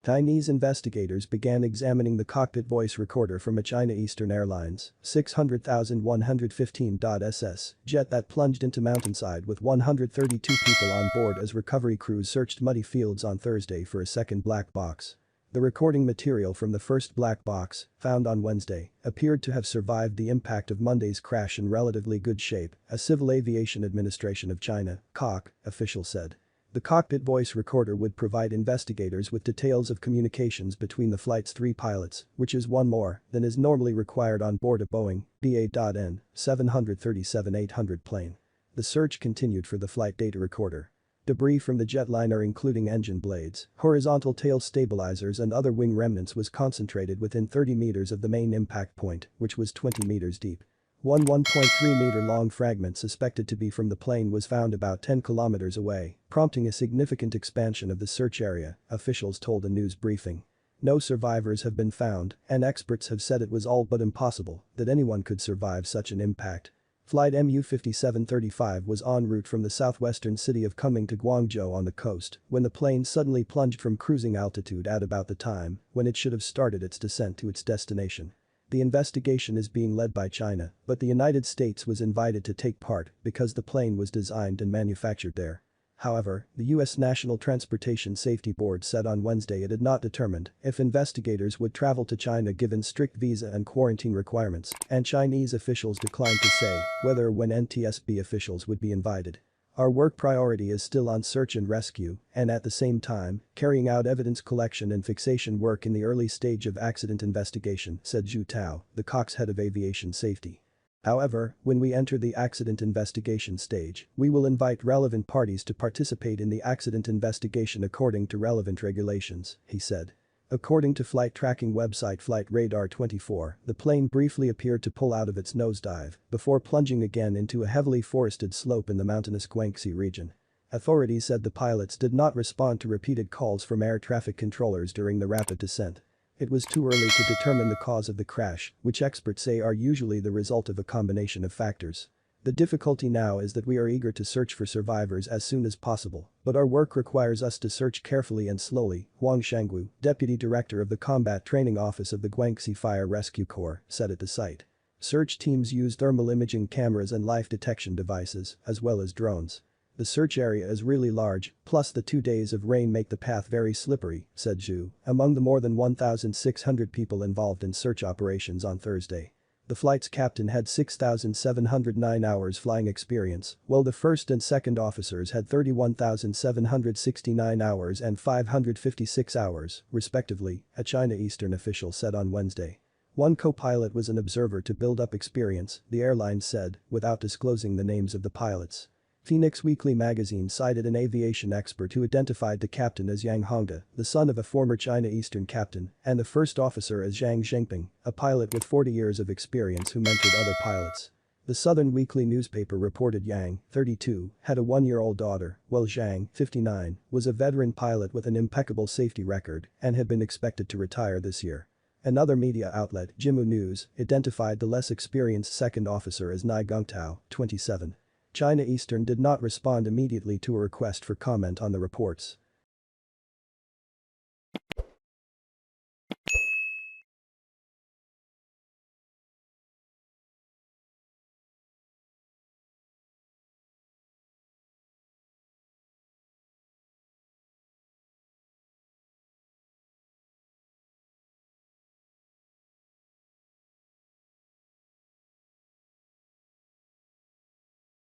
Chinese investigators began examining the cockpit voice recorder from a China Eastern Airlines 600,115.SS jet that plunged into mountainside with 132 people on board as recovery crews searched muddy fields on Thursday for a second black box. The recording material from the first black box, found on Wednesday, appeared to have survived the impact of Monday's crash in relatively good shape, a Civil Aviation Administration of China (CAC) official said. The cockpit voice recorder would provide investigators with details of communications between the flight's 3 pilots, which is one more than is normally required on board a Boeing BA.N 737-800 plane. The search continued for the flight data recorder. Debris from the jetliner including engine blades, horizontal tail stabilizers and other wing remnants was concentrated within 30 meters of the main impact point, which was 20 meters deep. One 1.3-meter-long fragment suspected to be from the plane was found about 10 kilometers away, prompting a significant expansion of the search area, officials told a news briefing. No survivors have been found, and experts have said it was all but impossible that anyone could survive such an impact. Flight MU-5735 was en route from the southwestern city of Kunming to Guangzhou on the coast when the plane suddenly plunged from cruising altitude at about the time when it should have started its descent to its destination. The investigation is being led by China, but the United States was invited to take part because the plane was designed and manufactured there. However, the U.S. National Transportation Safety Board said on Wednesday it had not determined if investigators would travel to China given strict visa and quarantine requirements, and Chinese officials declined to say whether or when NTSB officials would be invited. Our work priority is still on search and rescue, and at the same time, carrying out evidence collection and fixation work in the early stage of accident investigation, said Zhu Tao, the CAC's head of aviation safety. However, when we enter the accident investigation stage, we will invite relevant parties to participate in the accident investigation according to relevant regulations, he said. According to flight tracking website Flight Radar 24, the plane briefly appeared to pull out of its nosedive before plunging again into a heavily forested slope in the mountainous Guangxi region. Authorities said the pilots did not respond to repeated calls from air traffic controllers during the rapid descent. It was too early to determine the cause of the crash, which experts say are usually the result of a combination of factors. The difficulty now is that we are eager to search for survivors as soon as possible, but our work requires us to search carefully and slowly, Huang Shanggu, deputy director of the Combat Training Office of the Guangxi Fire Rescue Corps, said at the site. Search teams use thermal imaging cameras and life detection devices, as well as drones. The search area is really large, plus the 2 days of rain make the path very slippery, said Zhu, among the more than 1,600 people involved in search operations on Thursday. The flight's captain had 6,709 hours flying experience, while the first and second officers had 31,769 hours and 556 hours, respectively, a China Eastern official said on Wednesday. One co-pilot was an observer to build up experience, the airline said, without disclosing the names of the pilots. Phoenix Weekly magazine cited an aviation expert who identified the captain as Yang Hongde, the son of a former China Eastern captain, and the first officer as Zhang Zhengping, a pilot with 40 years of experience who mentored other pilots. The Southern Weekly newspaper reported Yang, 32, had a 1-year-old daughter, while Zhang, 59, was a veteran pilot with an impeccable safety record and had been expected to retire this year. Another media outlet, Jimu News, identified the less experienced second officer as Nai Gongtao, 27. China Eastern did not respond immediately to a request for comment on the reports.